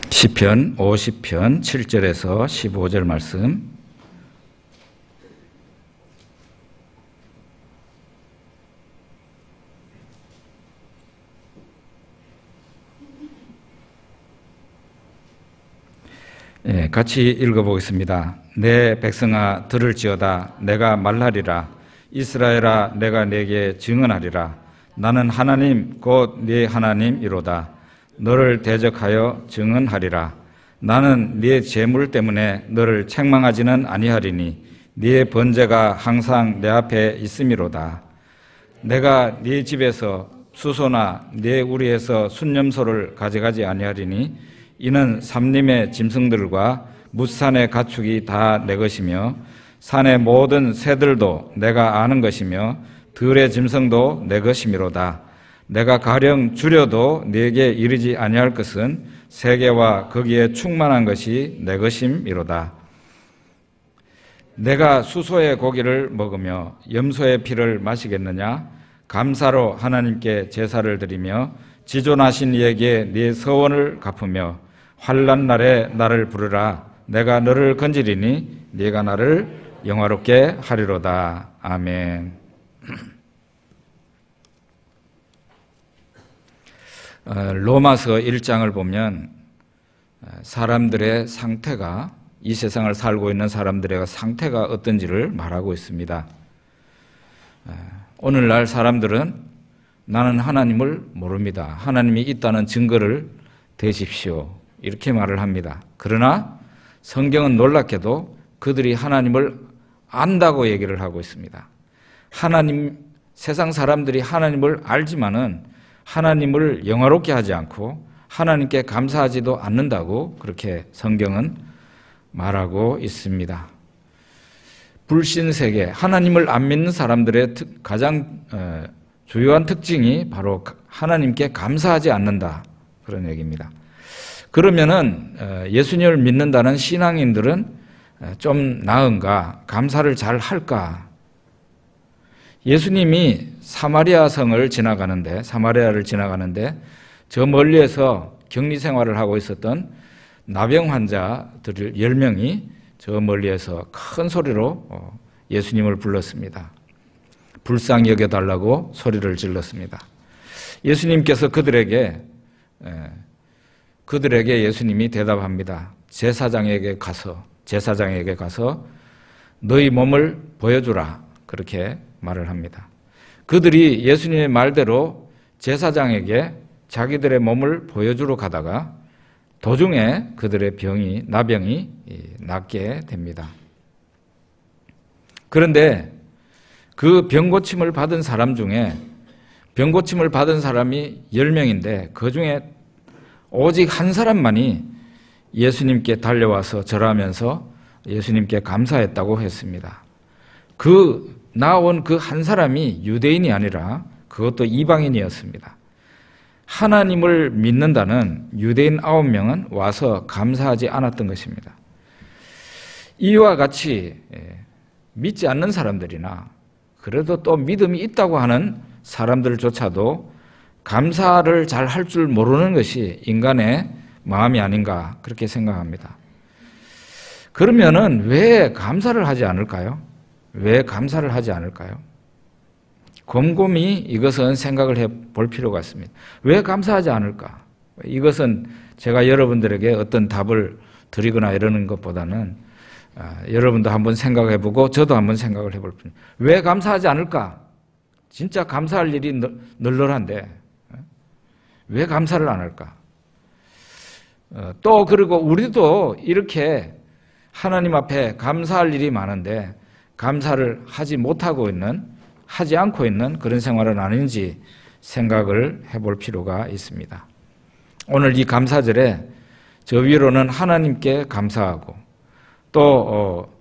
시편 50편 7절에서 15절 말씀. 같이 읽어보겠습니다. 내 백성아 들을지어다. 내가 말하리라. 이스라엘아 내가 네게 증언하리라. 나는 하나님 곧 네 하나님이로다. 너를 대적하여 증언하리라. 나는 네 재물 때문에 너를 책망하지는 아니하리니 네 번제가 항상 내 앞에 있음이로다. 내가 네 집에서 수소나 네 우리에서 순념소를 가져가지 아니하리니 이는 삼림의 짐승들과 뭇산의 가축이 다 내 것이며 산의 모든 새들도 내가 아는 것이며 들의 짐승도 내 것이미로다. 내가 가령 줄여도 네게 이르지 아니할 것은 세계와 거기에 충만한 것이 내 것임이로다. 내가 수소의 고기를 먹으며 염소의 피를 마시겠느냐? 감사로 하나님께 제사를 드리며 지존하신 이에게 네 서원을 갚으며 환난 날에 나를 부르라. 내가 너를 건지리니 네가 나를 영화롭게 하리로다. 아멘. 로마서 1장을 보면 사람들의 상태가, 이 세상을 살고 있는 사람들의 상태가 어떤지를 말하고 있습니다. 오늘날 사람들은 나는 하나님을 모릅니다. 하나님이 있다는 증거를 대십시오. 이렇게 말을 합니다. 그러나 성경은 놀랍게도 그들이 하나님을 안다고 얘기를 하고 있습니다. 세상 사람들이 하나님을 알지만은 하나님을 영화롭게 하지 않고 하나님께 감사하지도 않는다고 그렇게 성경은 말하고 있습니다. 불신세계, 하나님을 안 믿는 사람들의 가장 주요한 특징이 바로 하나님께 감사하지 않는다, 그런 얘기입니다. 그러면은 예수님을 믿는다는 신앙인들은 좀 나은가, 감사를 잘 할까? 예수님이 사마리아를 지나가는데 저 멀리에서 격리 생활을 하고 있었던 나병 환자들 10명이 저 멀리에서 큰 소리로 예수님을 불렀습니다. 불쌍히 여겨달라고 소리를 질렀습니다. 예수님께서 그들에게 예수님이 대답합니다. 제사장에게 가서 너희 몸을 보여주라, 그렇게 말을 합니다. 그들이 예수님의 말대로 제사장에게 자기들의 몸을 보여주러 가다가 도중에 그들의 나병이 낫게 됩니다. 그런데 그 병고침을 받은 사람 중에 병고침을 받은 사람이 10명인데 그 중에 오직 한 사람만이 예수님께 달려와서 절하면서 예수님께 감사했다고 했습니다. 나온 그 한 사람이 유대인이 아니라 그것도 이방인이었습니다. 하나님을 믿는다는 유대인 9명은 와서 감사하지 않았던 것입니다. 이와 같이 믿지 않는 사람들이나 그래도 또 믿음이 있다고 하는 사람들조차도 감사를 잘 할 줄 모르는 것이 인간의 마음이 아닌가, 그렇게 생각합니다. 그러면은 왜 감사를 하지 않을까요? 곰곰이 이것은 생각을 해볼 필요가 있습니다. 왜 감사하지 않을까? 이것은 제가 여러분들에게 어떤 답을 드리거나 이러는 것보다는 여러분도 한번 생각해보고 저도 한번 생각을 해볼 뿐입니다. 왜 감사하지 않을까? 진짜 감사할 일이 널널한데 왜 감사를 안 할까? 또 그리고 우리도 이렇게 하나님 앞에 감사할 일이 많은데 감사를 하지 않고 있는 그런 생활은 아닌지 생각을 해볼 필요가 있습니다. 오늘 이 감사절에 저 위로는 하나님께 감사하고 또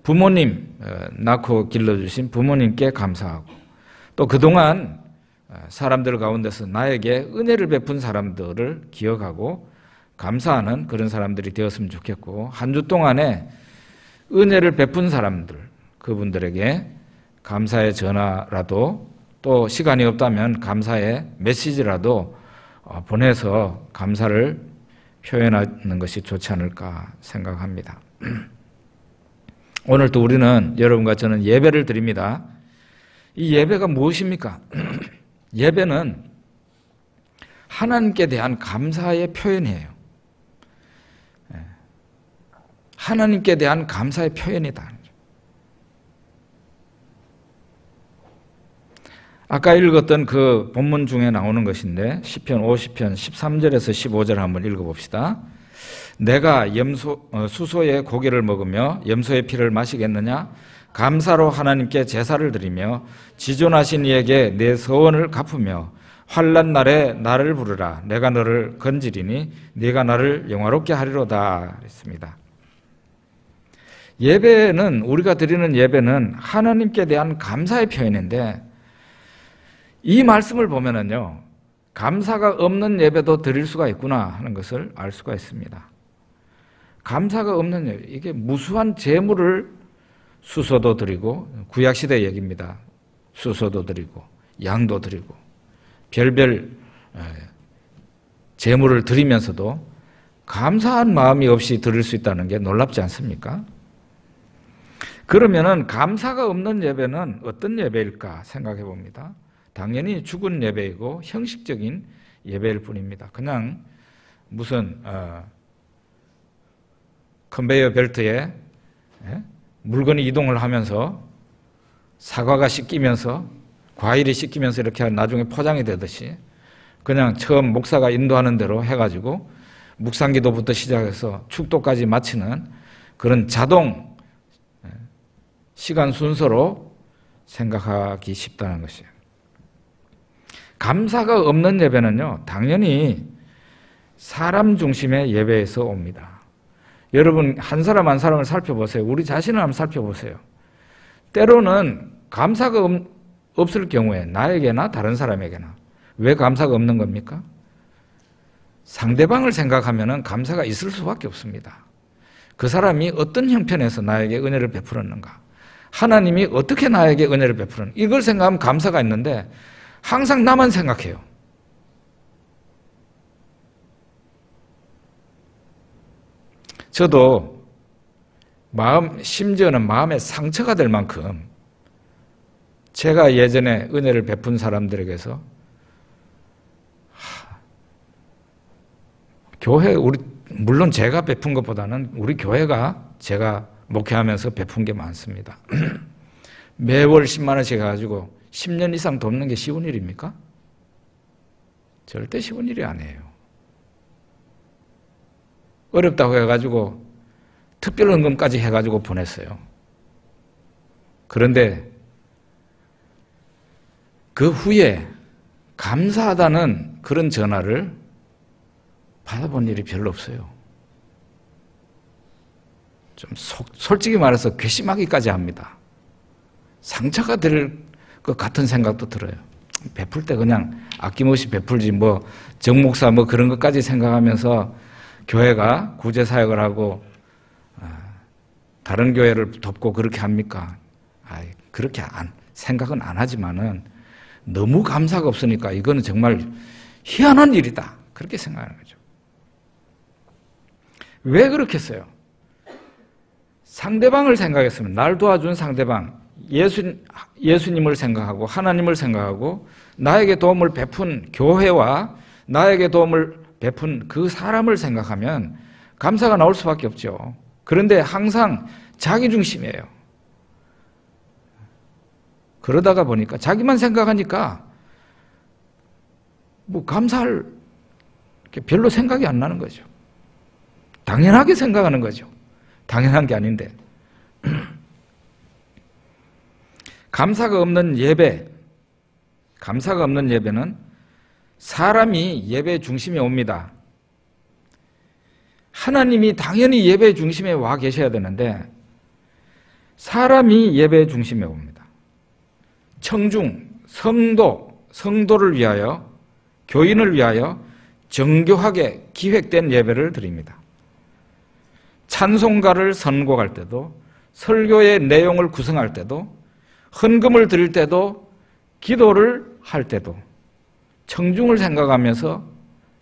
부모님 낳고 길러주신 부모님께 감사하고 또 그동안 사람들 가운데서 나에게 은혜를 베푼 사람들을 기억하고 감사하는 그런 사람들이 되었으면 좋겠고 한 주 동안에 은혜를 베푼 사람들, 그분들에게 감사의 전화라도 또 시간이 없다면 감사의 메시지라도 보내서 감사를 표현하는 것이 좋지 않을까 생각합니다. 오늘 또 우리는 여러분과 저는 예배를 드립니다. 이 예배가 무엇입니까? 예배는 하나님께 대한 감사의 표현이에요. 하나님께 대한 감사의 표현이다. 아까 읽었던 그 본문 중에 나오는 것인데 시편 50편 13절에서 15절 한번 읽어봅시다. 내가 수소의 고기를 먹으며 염소의 피를 마시겠느냐? 감사로 하나님께 제사를 드리며 지존하신 이에게 내 서원을 갚으며 환난 날에 나를 부르라. 내가 너를 건지리니 네가 나를 영화롭게 하리로다. 그랬습니다. 예배는, 우리가 드리는 예배는 하나님께 대한 감사의 표현인데, 이 말씀을 보면은요, 감사가 없는 예배도 드릴 수가 있구나 하는 것을 알 수가 있습니다. 감사가 없는 예배, 이게 무수한 재물을 수소도 드리고, 구약시대 얘기입니다. 수소도 드리고 양도 드리고 별별 재물을 드리면서도 감사한 마음이 없이 드릴 수 있다는 게 놀랍지 않습니까? 그러면은 감사가 없는 예배는 어떤 예배일까 생각해 봅니다. 당연히 죽은 예배이고 형식적인 예배일 뿐입니다. 그냥 무슨 컨베이어 벨트에 물건이 이동을 하면서 사과가 씻기면서 과일이 씻기면서 이렇게 나중에 포장이 되듯이 그냥 처음 목사가 인도하는 대로 해가지고 묵상기도부터 시작해서 축도까지 마치는 그런 자동 시간 순서로 생각하기 쉽다는 것이에요. 감사가 없는 예배는요, 당연히 사람 중심의 예배에서 옵니다. 여러분 한 사람 한 사람을 살펴보세요. 우리 자신을 한번 살펴보세요. 때로는 감사가 없을 경우에 나에게나 다른 사람에게나 왜 감사가 없는 겁니까? 상대방을 생각하면 감사가 있을 수밖에 없습니다. 그 사람이 어떤 형편에서 나에게 은혜를 베풀었는가, 하나님이 어떻게 나에게 은혜를 베풀었는가, 이걸 생각하면 감사가 있는데 항상 나만 생각해요. 저도 심지어는 마음에 상처가 될 만큼 제가 예전에 은혜를 베푼 사람들에게서 교회, 물론 제가 베푼 것보다는 우리 교회가 제가 목회하면서 베푼 게 많습니다. 매월 10만 원씩 해가지고 10년 이상 돕는 게 쉬운 일입니까? 절대 쉬운 일이 아니에요. 어렵다고 해가지고 특별헌금까지 해가지고 보냈어요. 그런데 그 후에 감사하다는 그런 전화를 받아본 일이 별로 없어요. 좀 솔직히 말해서 괘씸하기까지 합니다. 상처가 될 것 같은 생각도 들어요. 베풀 때 그냥 아낌없이 베풀지 정목사 그런 것까지 생각하면서 교회가 구제사역을 하고 다른 교회를 돕고 그렇게 합니까? 그렇게 생각은 안 하지만은 너무 감사가 없으니까 이거는 정말 희한한 일이다, 그렇게 생각하는 거죠. 왜 그렇겠어요? 상대방을 생각했으면, 날 도와준 상대방, 예수님을 생각하고 하나님을 생각하고 나에게 도움을 베푼 교회와 나에게 도움을 베푼 그 사람을 생각하면 감사가 나올 수밖에 없죠. 그런데 항상 자기 중심이에요. 그러다가 보니까 자기만 생각하니까 감사할 게 별로 생각이 안 나는 거죠. 당연하게 생각하는 거죠. 당연한 게 아닌데. 감사가 없는 예배는 사람이 예배 중심에 옵니다. 하나님이 당연히 예배 중심에 와 계셔야 되는데 사람이 예배 중심에 옵니다. 청중, 성도를 위하여, 교인을 위하여 정교하게 기획된 예배를 드립니다. 찬송가를 선곡할 때도, 설교의 내용을 구성할 때도, 헌금을 드릴 때도 기도를 할 때도 청중을 생각하면서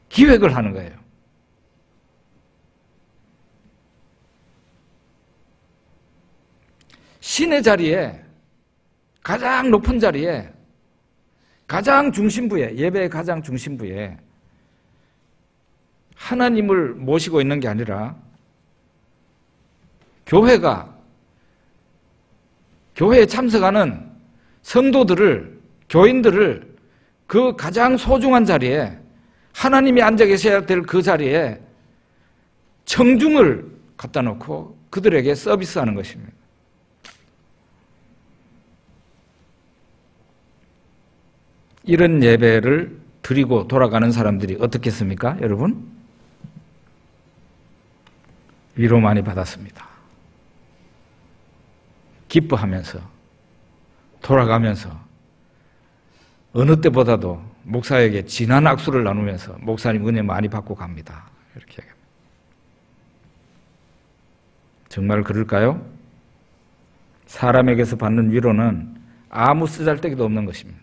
기획을 하는 거예요. 신의 자리에, 가장 높은 자리에, 가장 중심부에, 예배의 가장 중심부에 하나님을 모시고 있는 게 아니라 교회에 참석하는 성도들을, 교인들을 그 가장 소중한 자리에, 하나님이 앉아 계셔야 될 그 자리에 청중을 갖다 놓고 그들에게 서비스하는 것입니다. 이런 예배를 드리고 돌아가는 사람들이 어떻겠습니까, 여러분? 위로 많이 받았습니다. 기뻐하면서, 돌아가면서, 어느 때보다도 목사에게 진한 악수를 나누면서 목사님 은혜 많이 받고 갑니다. 이렇게 얘기합니다. 정말 그럴까요? 사람에게서 받는 위로는 아무 쓰잘데기도 없는 것입니다.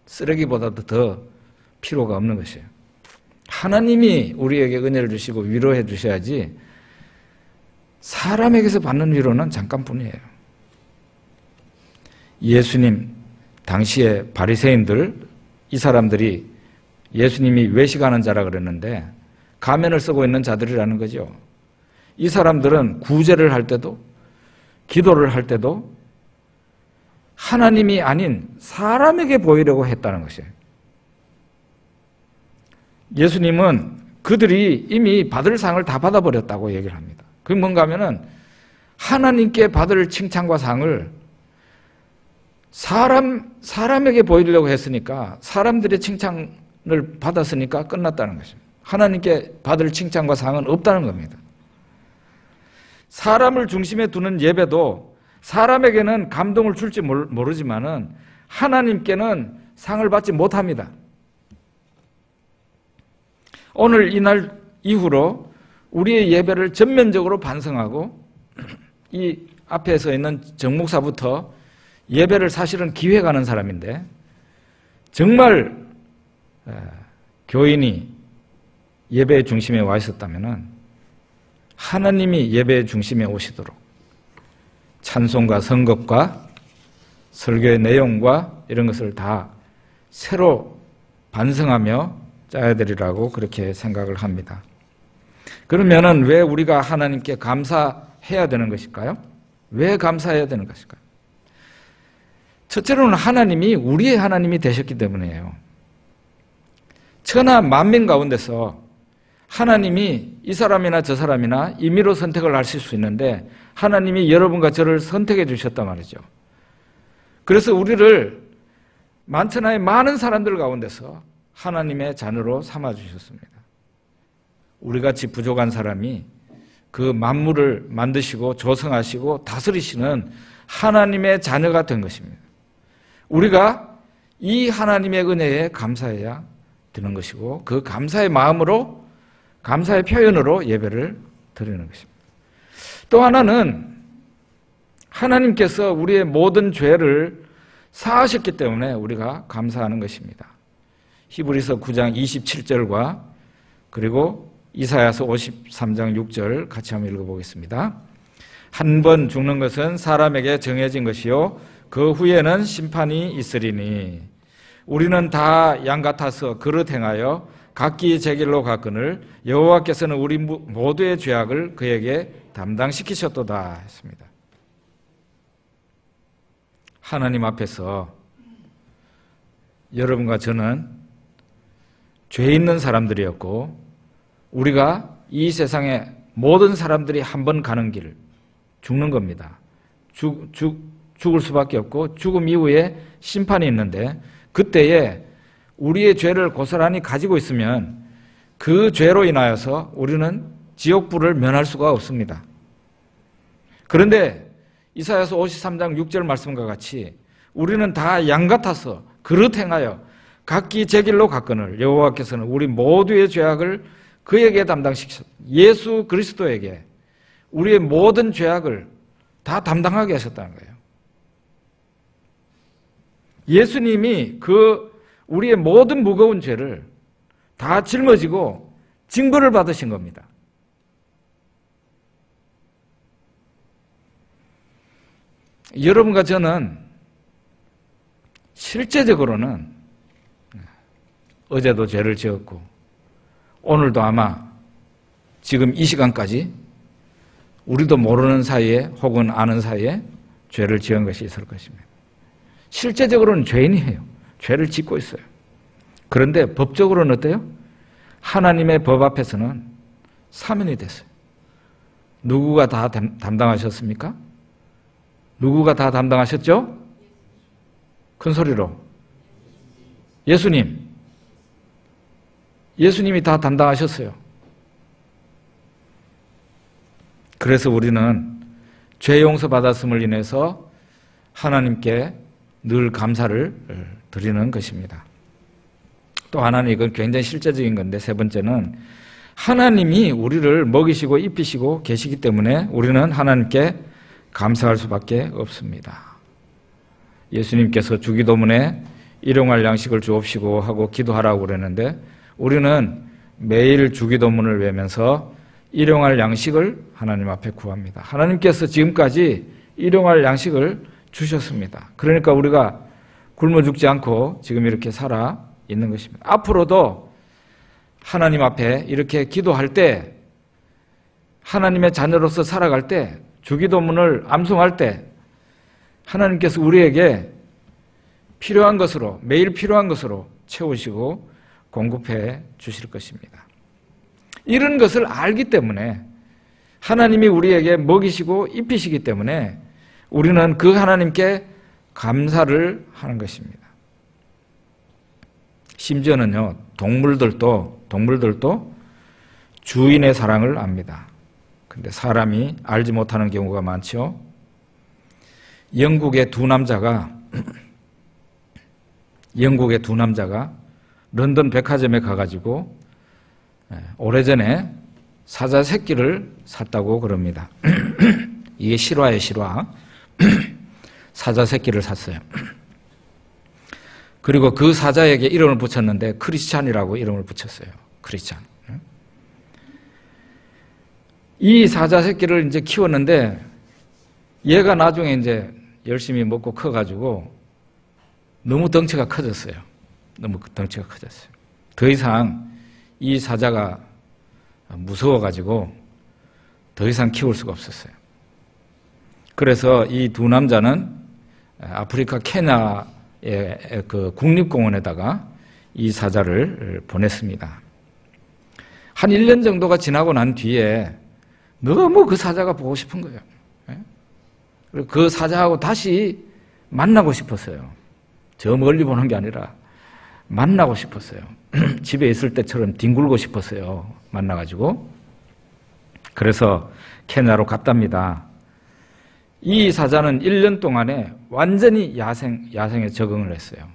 쓰레기보다도 더 필요가 없는 것이에요. 하나님이 우리에게 은혜를 주시고 위로해 주셔야지 사람에게서 받는 위로는 잠깐뿐이에요. 예수님 당시에 바리새인들, 이 사람들이 예수님이 외식하는 자라 그랬는데 가면을 쓰고 있는 자들이라는 거죠. 이 사람들은 구제를 할 때도, 기도를 할 때도 하나님이 아닌 사람에게 보이려고 했다는 것이에요. 예수님은 그들이 이미 받을 상을 다 받아버렸다고 얘기를 합니다. 그게 뭔가 하면은 하나님께 받을 칭찬과 상을 사람에게 보이려고 했으니까, 사람들의 칭찬을 받았으니까 끝났다는 것입니다. 하나님께 받을 칭찬과 상은 없다는 겁니다. 사람을 중심에 두는 예배도 사람에게는 감동을 줄지 모르지만은 하나님께는 상을 받지 못합니다. 오늘 이날 이후로 우리의 예배를 전면적으로 반성하고, 이 앞에 서 있는 정 목사부터 예배를 사실은 기획하는 사람인데, 정말 교인이 예배의 중심에 와 있었다면 하나님이 예배의 중심에 오시도록 찬송과 선곡과 설교의 내용과 이런 것을 다 새로 반성하며 짜야 되리라고 그렇게 생각을 합니다. 그러면은 왜 우리가 하나님께 감사해야 되는 것일까요? 왜 감사해야 되는 것일까요? 첫째로는 하나님이 우리의 하나님이 되셨기 때문이에요. 천하 만민 가운데서 하나님이 이 사람이나 저 사람이나 임의로 선택을 하실 수 있는데 하나님이 여러분과 저를 선택해 주셨단 말이죠. 그래서 우리를 만천하의 많은 사람들 가운데서 하나님의 자녀로 삼아 주셨습니다. 우리같이 부족한 사람이 그 만물을 만드시고 조성하시고 다스리시는 하나님의 자녀가 된 것입니다. 우리가 이 하나님의 은혜에 감사해야 되는 것이고, 그 감사의 마음으로, 감사의 표현으로 예배를 드리는 것입니다. 또 하나는 하나님께서 우리의 모든 죄를 사하셨기 때문에 우리가 감사하는 것입니다. 히브리서 9장 27절과 그리고 이사야서 53장 6절 같이 한번 읽어보겠습니다. 한 번 죽는 것은 사람에게 정해진 것이요 그 후에는 심판이 있으리니 우리는 다 양 같아서 그릇 행하여 각기 제 길로 갔거늘 여호와께서는 우리 모두의 죄악을 그에게 담당시키셨도다 했습니다. 하나님 앞에서 여러분과 저는 죄 있는 사람들이었고, 우리가 이 세상에 모든 사람들이 한 번 가는 길, 죽는 겁니다. 죽을 수밖에 없고 죽음 이후에 심판이 있는데, 그때에 우리의 죄를 고스란히 가지고 있으면 그 죄로 인하여서 우리는 지옥불을 면할 수가 없습니다. 그런데 이사야서 53장 6절 말씀과 같이 우리는 다 양 같아서 그릇 행하여 각기 제 길로 갔거늘 여호와께서는 우리 모두의 죄악을 그에게 담당시키셨다. 예수 그리스도에게 우리의 모든 죄악을 다 담당하게 하셨다는 거예요. 예수님이 그 우리의 모든 무거운 죄를 다 짊어지고 징벌을 받으신 겁니다. 여러분과 저는 실제적으로는 어제도 죄를 지었고 오늘도 아마 지금 이 시간까지 우리도 모르는 사이에 혹은 아는 사이에 죄를 지은 것이 있을 것입니다. 실제적으로는 죄인이에요. 죄를 짓고 있어요. 그런데 법적으로는 어때요? 하나님의 법 앞에서는 사면이 됐어요. 누구가 다 담당하셨습니까? 누구가 다 담당하셨죠? 큰 소리로. 예수님. 예수님이 다 담당하셨어요. 그래서 우리는 죄 용서 받았음을 인해서 하나님께 늘 감사를 드리는 것입니다. 또 하나는 이건 굉장히 실제적인 건데, 세 번째는 하나님이 우리를 먹이시고 입히시고 계시기 때문에 우리는 하나님께 감사할 수밖에 없습니다. 예수님께서 주기도문에 일용할 양식을 주옵시고 하고 기도하라고 그랬는데 우리는 매일 주기도문을 외면서 일용할 양식을 하나님 앞에 구합니다. 하나님께서 지금까지 일용할 양식을 주셨습니다. 그러니까 우리가 굶어 죽지 않고 지금 이렇게 살아 있는 것입니다. 앞으로도 하나님 앞에 이렇게 기도할 때, 하나님의 자녀로서 살아갈 때, 주기도문을 암송할 때 하나님께서 우리에게 필요한 것으로, 매일 필요한 것으로 채우시고 공급해 주실 것입니다. 이런 것을 알기 때문에, 하나님이 우리에게 먹이시고 입히시기 때문에 우리는 그 하나님께 감사를 하는 것입니다. 심지어는요, 동물들도 주인의 사랑을 압니다. 근데 사람이 알지 못하는 경우가 많죠. 영국의 두 남자가 런던 백화점에 가가지고 오래전에 사자 새끼를 샀다고 그럽니다. 이게 실화예요, 실화. 사자 새끼를 샀어요. 그리고 그 사자에게 이름을 붙였는데 크리스찬이라고 이름을 붙였어요. 크리스찬. 이 사자 새끼를 이제 키웠는데 얘가 나중에 이제 열심히 먹고 커가지고 너무 덩치가 커졌어요. 더 이상 이 사자가 무서워가지고 더 이상 키울 수가 없었어요. 그래서 이 두 남자는 아프리카 케냐의 그 국립공원에다가 이 사자를 보냈습니다. 한 1년 정도가 지나고 난 뒤에 너무 그 사자가 보고 싶은 거예요. 그리고 그 사자하고 다시 만나고 싶었어요. 저 멀리 보는 게 아니라 만나고 싶었어요. 집에 있을 때처럼 뒹굴고 싶었어요. 만나가지고. 그래서 케냐로 갔답니다. 이 사자는 1년 동안에 완전히 야생에 적응을 했어요.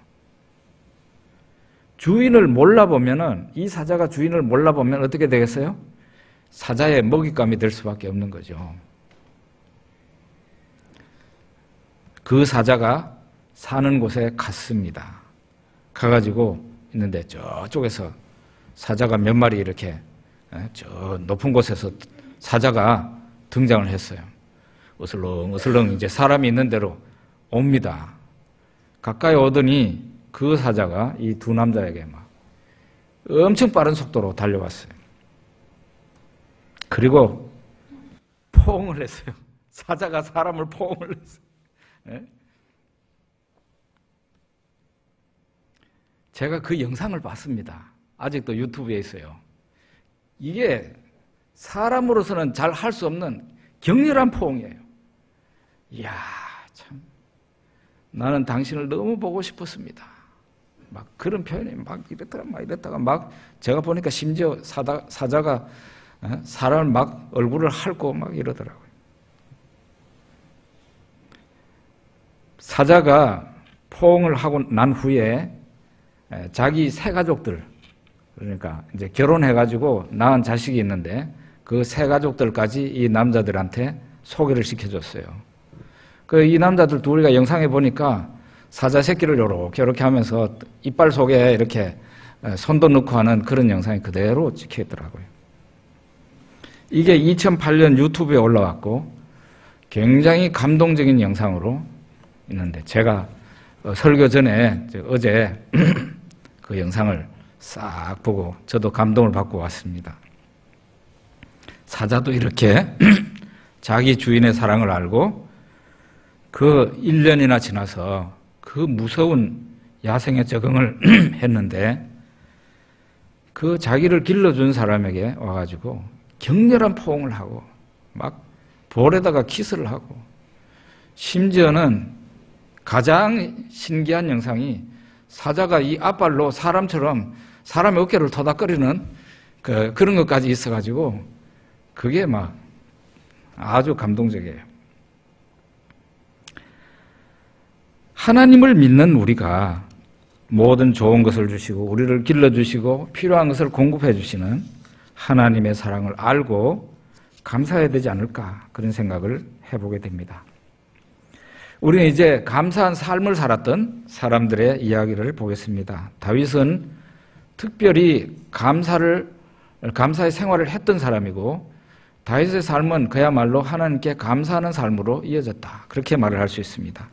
주인을 몰라보면은, 이 사자가 주인을 몰라보면 어떻게 되겠어요? 사자의 먹잇감이 될 수밖에 없는 거죠. 그 사자가 사는 곳에 갔습니다. 가가지고 있는데 저쪽에서 사자가 몇 마리 이렇게 저 높은 곳에서 사자가 등장을 했어요. 어슬렁 이제 사람이 있는 대로 옵니다. 가까이 오더니 그 사자가 이 두 남자에게 막 엄청 빠른 속도로 달려왔어요. 그리고 포옹을 했어요. 사자가 사람을 포옹을 했어요. 네? 제가 그 영상을 봤습니다. 아직도 유튜브에 있어요. 이게 사람으로서는 잘 할 수 없는 격렬한 포옹이에요. 이야, 참. 나는 당신을 너무 보고 싶었습니다. 막 그런 표현이 막 이랬다가 막 제가 보니까 심지어 사자가 사람을 막 얼굴을 핥고 막 이러더라고요. 사자가 포옹을 하고 난 후에 자기 새 가족들, 그러니까 이제 결혼해가지고 낳은 자식이 있는데 그 새 가족들까지 이 남자들한테 소개를 시켜줬어요. 이 남자들 둘이가 영상에 보니까 사자 새끼를 요렇게 하면서 이빨 속에 이렇게 손도 넣고 하는 그런 영상이 그대로 찍혀 있더라고요. 이게 2008년 유튜브에 올라왔고 굉장히 감동적인 영상으로 있는데 제가 설교 전에 어제 그 영상을 싹 보고 저도 감동을 받고 왔습니다. 사자도 이렇게 자기 주인의 사랑을 알고 그 1년이나 지나서 그 무서운 야생에 적응을 했는데 그 자기를 길러준 사람에게 와가지고 격렬한 포옹을 하고 막 볼에다가 키스를 하고 심지어는 가장 신기한 영상이 사자가 이 앞발로 사람처럼 사람의 어깨를 토닥거리는 그런 것까지 있어가지고 그게 막 아주 감동적이에요. 하나님을 믿는 우리가 모든 좋은 것을 주시고 우리를 길러주시고 필요한 것을 공급해 주시는 하나님의 사랑을 알고 감사해야 되지 않을까 그런 생각을 해보게 됩니다. 우리는 이제 감사한 삶을 살았던 사람들의 이야기를 보겠습니다. 다윗은 특별히 감사의 생활을 했던 사람이고 다윗의 삶은 그야말로 하나님께 감사하는 삶으로 이어졌다. 그렇게 말을 할 수 있습니다.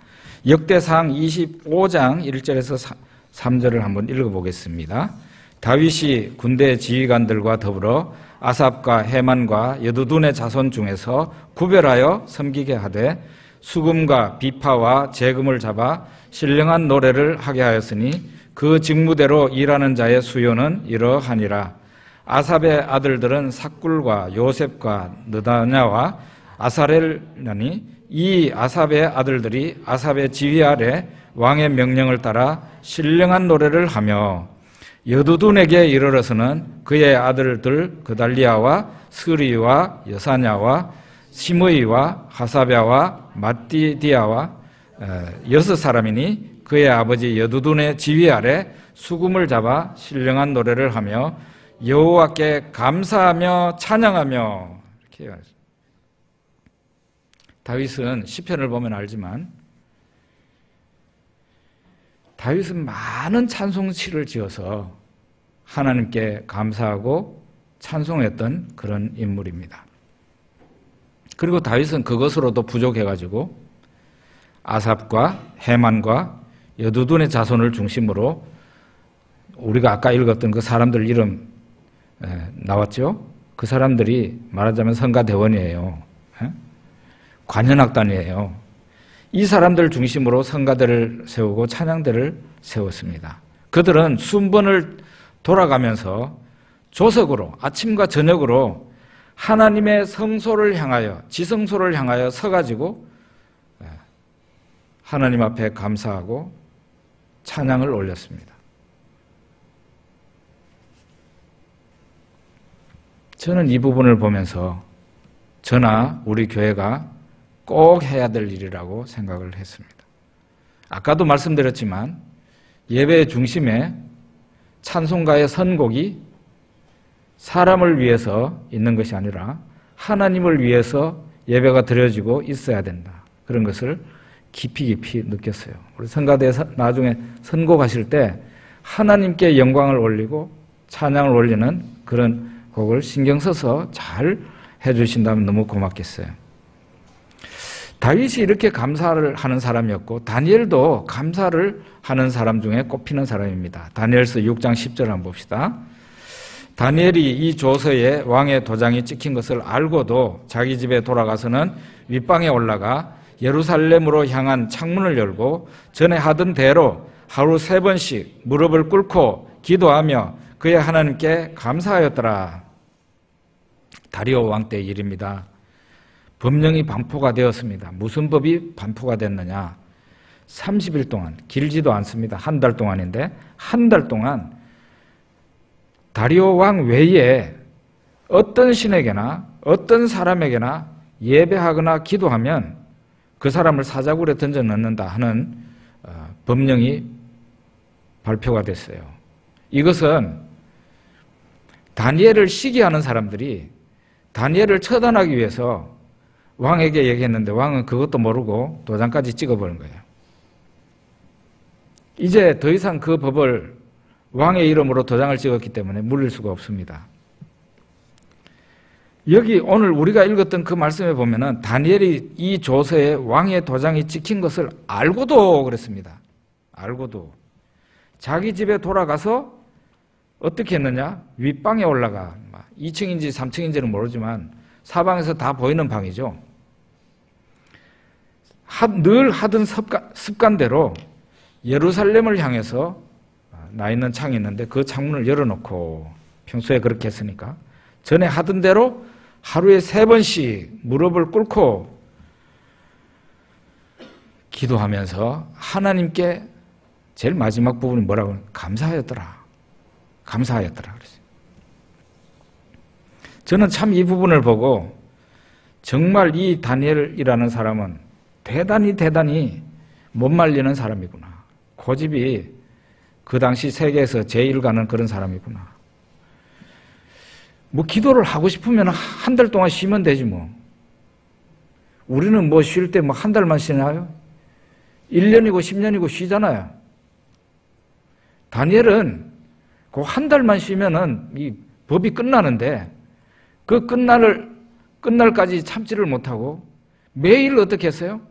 역대상 25장 1절에서 3절을 한번 읽어보겠습니다. 다윗이 군대 지휘관들과 더불어 아삽과 헤만과 여두둔의 자손 중에서 구별하여 섬기게 하되 수금과 비파와 재금을 잡아 신령한 노래를 하게 하였으니 그 직무대로 일하는 자의 수요는 이러하니라. 아삽의 아들들은 삭굴과 요셉과 느다냐와 아사렐이니 이 아삽의 아들들이 아삽의 지휘 아래 왕의 명령을 따라 신령한 노래를 하며 여두둔에게 이르러서는 그의 아들들 그달리아와 스리와 여사냐와 시므이와 하사랴와 마띠디아와 6사람이니 그의 아버지 여두둔의 지휘 아래 수금을 잡아 신령한 노래를 하며 여호와께 감사하며 찬양하며 이렇게 해요. 다윗은 시편을 보면 알지만 다윗은 많은 찬송시를 지어서 하나님께 감사하고 찬송했던 그런 인물입니다. 그리고 다윗은 그것으로도 부족해가지고 아삽과 헤만과 여두둔의 자손을 중심으로 우리가 아까 읽었던 그 사람들 이름 나왔죠? 그 사람들이 말하자면 성가대원이에요. 관현악단이에요. 이 사람들 중심으로 성가대를 세우고 찬양대를 세웠습니다. 그들은 순번을 돌아가면서 조석으로 아침과 저녁으로 하나님의 성소를 향하여 지성소를 향하여 서가지고 하나님 앞에 감사하고 찬양을 올렸습니다. 저는 이 부분을 보면서 저나 우리 교회가 꼭 해야 될 일이라고 생각을 했습니다. 아까도 말씀드렸지만 예배의 중심에 찬송가의 선곡이 사람을 위해서 있는 것이 아니라 하나님을 위해서 예배가 드려지고 있어야 된다. 그런 것을 깊이 느꼈어요. 우리 성가대에서 나중에 선곡하실 때 하나님께 영광을 올리고 찬양을 올리는 그런 곡을 신경 써서 잘 해주신다면 너무 고맙겠어요. 다윗이 이렇게 감사를 하는 사람이었고 다니엘도 감사를 하는 사람 중에 꼽히는 사람입니다. 다니엘서 6장 10절 한번 봅시다. 다니엘이 이 조서에 왕의 도장이 찍힌 것을 알고도 자기 집에 돌아가서는 윗방에 올라가 예루살렘으로 향한 창문을 열고 전에 하던 대로 하루 3번씩 무릎을 꿇고 기도하며 그의 하나님께 감사하였더라. 다리오 왕 때 일입니다. 법령이 반포가 되었습니다. 무슨 법이 반포가 됐느냐? 30일 동안, 길지도 않습니다. 한 달 동안인데 한 달 동안 다리오 왕 외에 어떤 신에게나 어떤 사람에게나 예배하거나 기도하면 그 사람을 사자굴에 던져 넣는다 하는 법령이 발표가 됐어요. 이것은 다니엘을 시기하는 사람들이 다니엘을 처단하기 위해서 왕에게 얘기했는데 왕은 그것도 모르고 도장까지 찍어버린 거예요. 이제 더 이상 그 법을 왕의 이름으로 도장을 찍었기 때문에 물릴 수가 없습니다. 여기 오늘 우리가 읽었던 그 말씀에 보면은 다니엘이 이 조서에 왕의 도장이 찍힌 것을 알고도 그랬습니다. 알고도. 자기 집에 돌아가서 어떻게 했느냐? 윗방에 올라가. 2층인지 3층인지는 모르지만 사방에서 다 보이는 방이죠. 늘 하던 습관대로 예루살렘을 향해서 나 있는 창이 있는데 그 창문을 열어놓고 평소에 그렇게 했으니까 전에 하던 대로 하루에 3번씩 무릎을 꿇고 기도하면서 하나님께 제일 마지막 부분이 뭐라고? 감사하였더라. 감사하였더라 그랬어요. 저는 참 이 부분을 보고 정말 이 다니엘이라는 사람은 대단히 못 말리는 사람이구나. 고집이 그 당시 세계에서 제일 가는 그런 사람이구나. 뭐 기도를 하고 싶으면 한 달 동안 쉬면 되지 뭐. 우리는 뭐 쉴 때 뭐 한 달만 쉬나요? 1년이고 10년이고 쉬잖아요. 다니엘은 그 한 달만 쉬면은 이 법이 끝나는데 그 끝날까지 참지를 못하고 매일 어떻게 했어요?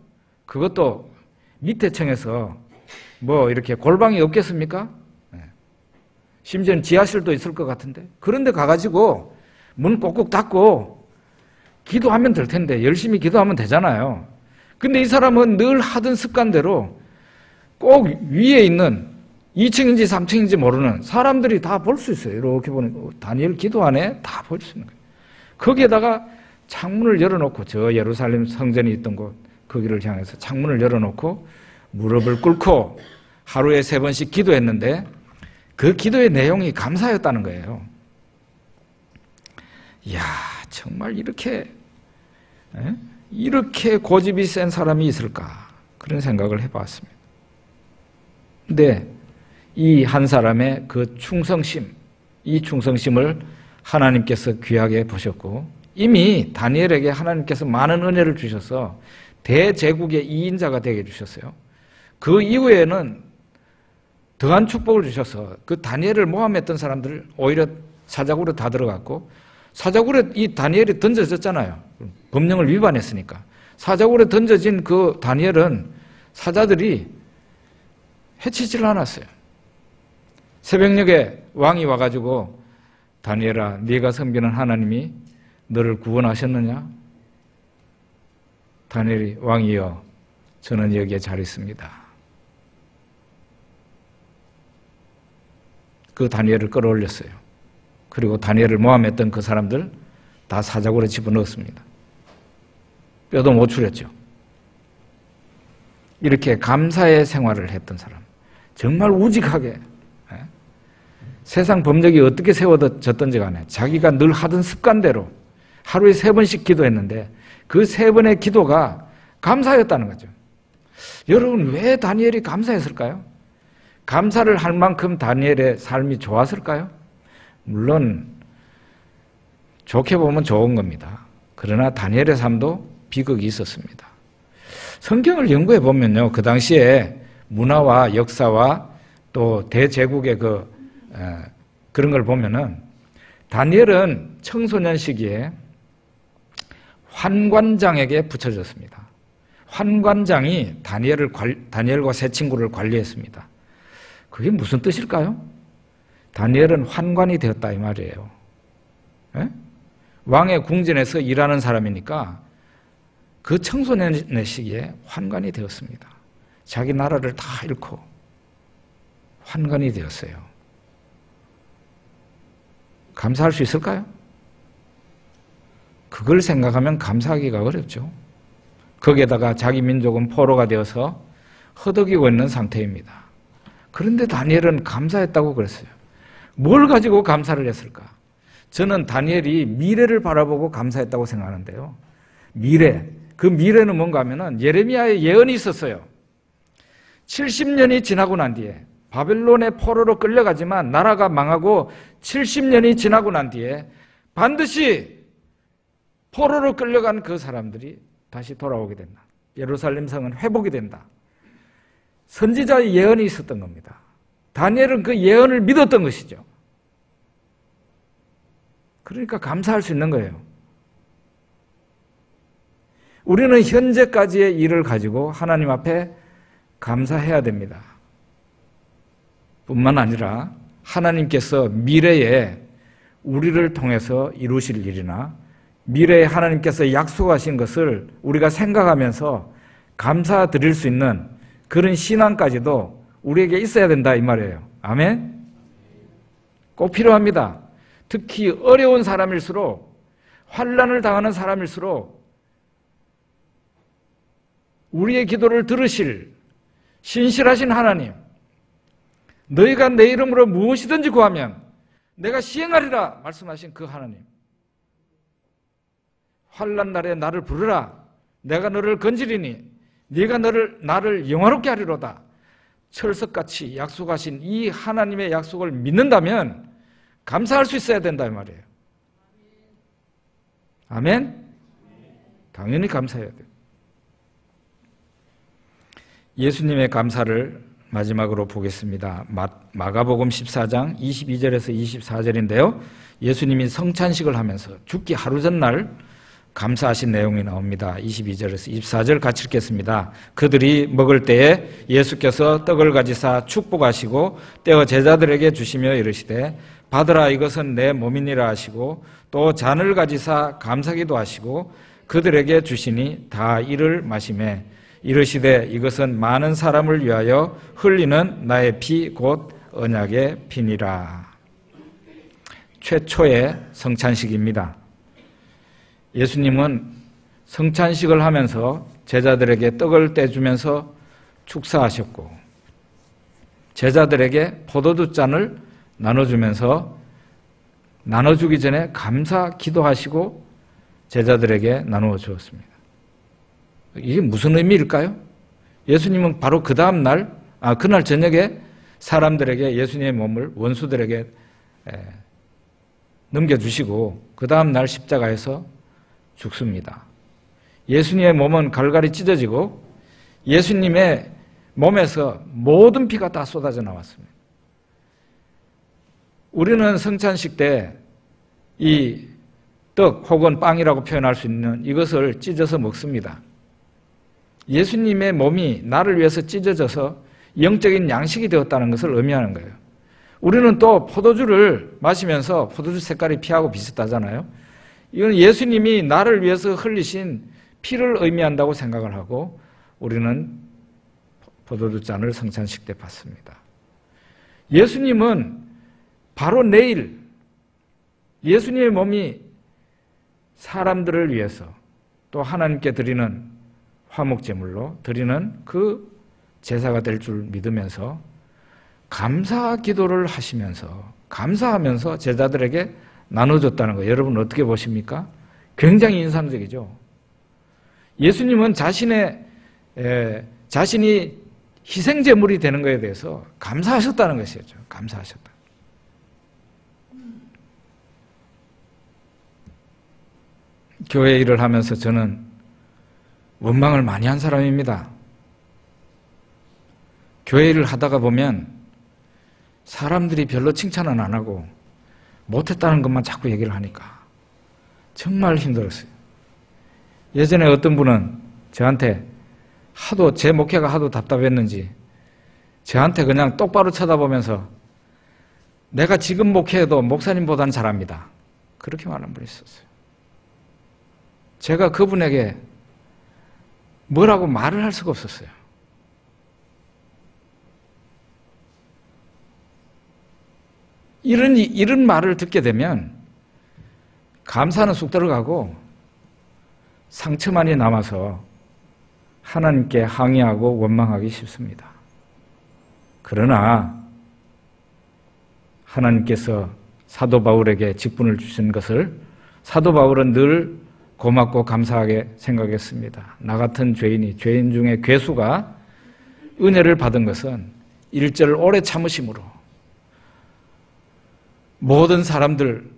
그것도 밑에 층에서 뭐 이렇게 골방이 없겠습니까? 심지어는 지하실도 있을 것 같은데 그런데 가가지고 문 꼭꼭 닫고 기도하면 될 텐데 열심히 기도하면 되잖아요. 근데 이 사람은 늘 하던 습관대로 꼭 위에 있는 2층인지 3층인지 모르는 사람들이 다 볼 수 있어요. 이렇게 보니까 다니엘 기도하네 다 볼 수 있는 거예요. 거기에다가 창문을 열어놓고 저 예루살렘 성전이 있던 곳 거기를 향해서 창문을 열어놓고 무릎을 꿇고 하루에 3번씩 기도했는데 그 기도의 내용이 감사였다는 거예요. 이야, 정말 이렇게 고집이 센 사람이 있을까? 그런 생각을 해봤습니다. 근데 이 한 사람의 그 충성심, 이 충성심을 하나님께서 귀하게 보셨고 이미 다니엘에게 하나님께서 많은 은혜를 주셔서 대제국의 2인자가 되게 해주셨어요. 그 이후에는 더한 축복을 주셔서 그 다니엘을 모함했던 사람들 오히려 사자굴에 다 들어갔고 사자굴에 이 다니엘이 던져졌잖아요. 법령을 위반했으니까. 사자굴에 던져진 그 다니엘은 사자들이 해치지를 않았어요. 새벽녘에 왕이 와가지고 다니엘아 네가 섬기는 하나님이 너를 구원하셨느냐? 다니엘이 왕이여 저는 여기에 잘 있습니다. 그 다니엘을 끌어올렸어요. 그리고 다니엘을 모함했던 그 사람들 다 사자굴에 집어넣었습니다. 뼈도 못 추렸죠. 이렇게 감사의 생활을 했던 사람, 정말 우직하게 세상 법력이 어떻게 세워졌던지 간에 자기가 늘 하던 습관대로 하루에 3번씩 기도했는데 그 3번의 기도가 감사였다는 거죠. 여러분 왜 다니엘이 감사했을까요? 감사를 할 만큼 다니엘의 삶이 좋았을까요? 물론 좋게 보면 좋은 겁니다. 그러나 다니엘의 삶도 비극이 있었습니다. 성경을 연구해 보면요, 그 당시에 문화와 역사와 또 대제국의 그런 걸 보면은 다니엘은 청소년 시기에 환관장에게 붙여졌습니다. 환관장이 다니엘과 세 친구를 관리했습니다. 그게 무슨 뜻일까요? 다니엘은 환관이 되었다 이 말이에요. 에? 왕의 궁전에서 일하는 사람이니까 그 청소년의 시기에 환관이 되었습니다. 자기 나라를 다 잃고 환관이 되었어요. 감사할 수 있을까요? 그걸 생각하면 감사하기가 어렵죠. 거기에다가 자기 민족은 포로가 되어서 허덕이고 있는 상태입니다. 그런데 다니엘은 감사했다고 그랬어요. 뭘 가지고 감사를 했을까? 저는 다니엘이 미래를 바라보고 감사했다고 생각하는데요. 미래, 그 미래는 뭔가 하면은 예레미야의 예언이 있었어요. 70년이 지나고 난 뒤에 바벨론의 포로로 끌려가지만 나라가 망하고 70년이 지나고 난 뒤에 반드시 포로로 끌려간 그 사람들이 다시 돌아오게 된다. 예루살렘 성은 회복이 된다. 선지자의 예언이 있었던 겁니다. 다니엘은 그 예언을 믿었던 것이죠. 그러니까 감사할 수 있는 거예요. 우리는 현재까지의 일을 가지고 하나님 앞에 감사해야 됩니다. 뿐만 아니라 하나님께서 미래에 우리를 통해서 이루실 일이나 미래에 하나님께서 약속하신 것을 우리가 생각하면서 감사드릴 수 있는 그런 신앙까지도 우리에게 있어야 된다 이 말이에요. 아멘? 꼭 필요합니다. 특히 어려운 사람일수록, 환난을 당하는 사람일수록 우리의 기도를 들으실 신실하신 하나님, 너희가 내 이름으로 무엇이든지 구하면 내가 시행하리라 말씀하신 그 하나님, 환난 날에 나를 부르라, 내가 너를 건지리니 네가 나를 영화롭게 하리로다, 철석같이 약속하신 이 하나님의 약속을 믿는다면 감사할 수 있어야 된다 이 말이에요. 아멘? 당연히 감사해야 돼요. 예수님의 감사를 마지막으로 보겠습니다. 마가복음 14장 22절에서 24절인데요. 예수님이 성찬식을 하면서 죽기 하루 전날 감사하신 내용이 나옵니다. 22절에서 24절 같이 읽겠습니다. 그들이 먹을 때에 예수께서 떡을 가지사 축복하시고 떼어 제자들에게 주시며 이르시되 받으라, 이것은 내 몸이니라 하시고 또 잔을 가지사 감사기도 하시고 그들에게 주시니 다 이를 마시매 이르시되 이것은 많은 사람을 위하여 흘리는 나의 피 곧 언약의 피니라. 최초의 성찬식입니다. 예수님은 성찬식을 하면서 제자들에게 떡을 떼주면서 축사하셨고 제자들에게 포도주 잔을 나눠주기 전에 감사 기도하시고 제자들에게 나누어 주었습니다. 이게 무슨 의미일까요? 예수님은 바로 그 다음 날, 그날 저녁에 사람들에게 예수님의 몸을 원수들에게 넘겨주시고 그 다음 날 십자가에서 죽습니다. 예수님의 몸은 갈갈이 찢어지고 예수님의 몸에서 모든 피가 다 쏟아져 나왔습니다. 우리는 성찬식 때 이 떡 혹은 빵이라고 표현할 수 있는 이것을 찢어서 먹습니다. 예수님의 몸이 나를 위해서 찢어져서 영적인 양식이 되었다는 것을 의미하는 거예요. 우리는 또 포도주를 마시면서 포도주 색깔이 피하고 비슷하잖아요. 이건 예수님이 나를 위해서 흘리신 피를 의미한다고 생각을 하고 우리는 포도주 잔을 성찬식 때 받습니다. 예수님은 바로 내일 예수님의 몸이 사람들을 위해서 또 하나님께 드리는 화목제물로 드리는 그 제사가 될 줄 믿으면서 감사 기도를 하시면서 감사하면서 제자들에게 나눠줬다는 거예요. 여러분 어떻게 보십니까? 굉장히 인상적이죠. 예수님은 자신이 희생제물이 되는 것에 대해서 감사하셨다는 것이죠. 감사하셨다. 교회 일을 하면서 저는 원망을 많이 한 사람입니다. 교회 일을 하다가 보면 사람들이 별로 칭찬은 안 하고 못했다는 것만 자꾸 얘기를 하니까 정말 힘들었어요. 예전에 어떤 분은 저한테 제 목회가 하도 답답했는지 저한테 그냥 똑바로 쳐다보면서 내가 지금 목회해도 목사님보다는 잘합니다. 그렇게 말하는 분이 있었어요. 제가 그분에게 뭐라고 말을 할 수가 없었어요. 이런 말을 듣게 되면 감사는 쑥 들어가고 상처만이 남아서 하나님께 항의하고 원망하기 쉽습니다. 그러나 하나님께서 사도 바울에게 직분을 주신 것을 사도 바울은 늘 고맙고 감사하게 생각했습니다. 나 같은 죄인 중에 괴수가 은혜를 받은 것은 1절 오래 참으심으로 모든 사람들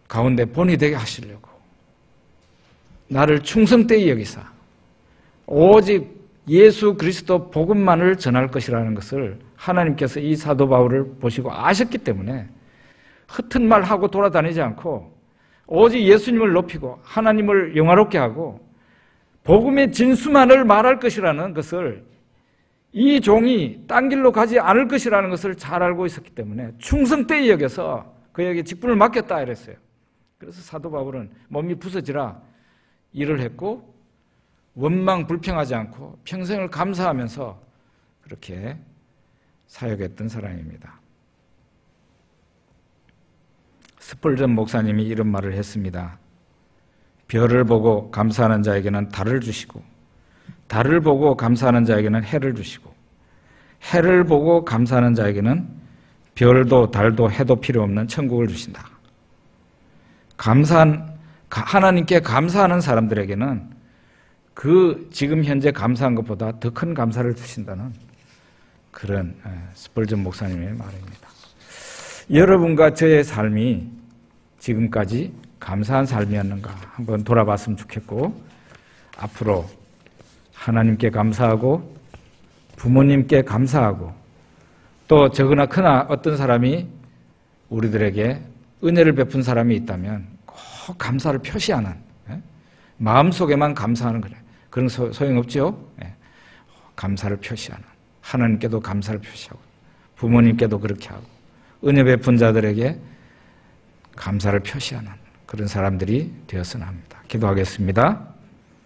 가운데 본이 되게 하시려고 나를 충성되이 여기사 오직 예수 그리스도 복음만을 전할 것이라는 것을 하나님께서 이 사도 바울을 보시고 아셨기 때문에 흩은 말 하고 돌아다니지 않고 오직 예수님을 높이고 하나님을 영화롭게 하고 복음의 진수만을 말할 것이라는 것을 이 종이 딴 길로 가지 않을 것이라는 것을 잘 알고 있었기 때문에 충성되이 여겨서 그에게 직분을 맡겼다 이랬어요. 그래서 사도 바울은 몸이 부서지라 일을 했고 원망 불평하지 않고 평생을 감사하면서 그렇게 사역했던 사람입니다. 스펄전 목사님이 이런 말을 했습니다. 별을 보고 감사하는 자에게는 달을 주시고 달을 보고 감사하는 자에게는 해를 주시고 해를 보고 감사하는 자에게는 별도 달도 해도 필요 없는 천국을 주신다. 하나님께 감사하는 사람들에게는 그 지금 현재 감사한 것보다 더 큰 감사를 주신다는 그런 스펄전 목사님의 말입니다. 여러분과 저의 삶이 지금까지 감사한 삶이었는가 한번 돌아봤으면 좋겠고 앞으로 하나님께 감사하고 부모님께 감사하고 또 적으나 크나 어떤 사람이 우리들에게 은혜를 베푼 사람이 있다면 꼭 감사를 표시하는 마음속에만 감사하는 거예요. 그런 소용없죠. 감사를 표시하는 하나님께도 감사를 표시하고 부모님께도 그렇게 하고 은혜 베푼 자들에게 감사를 표시하는 그런 사람들이 되었으나 합니다. 기도하겠습니다.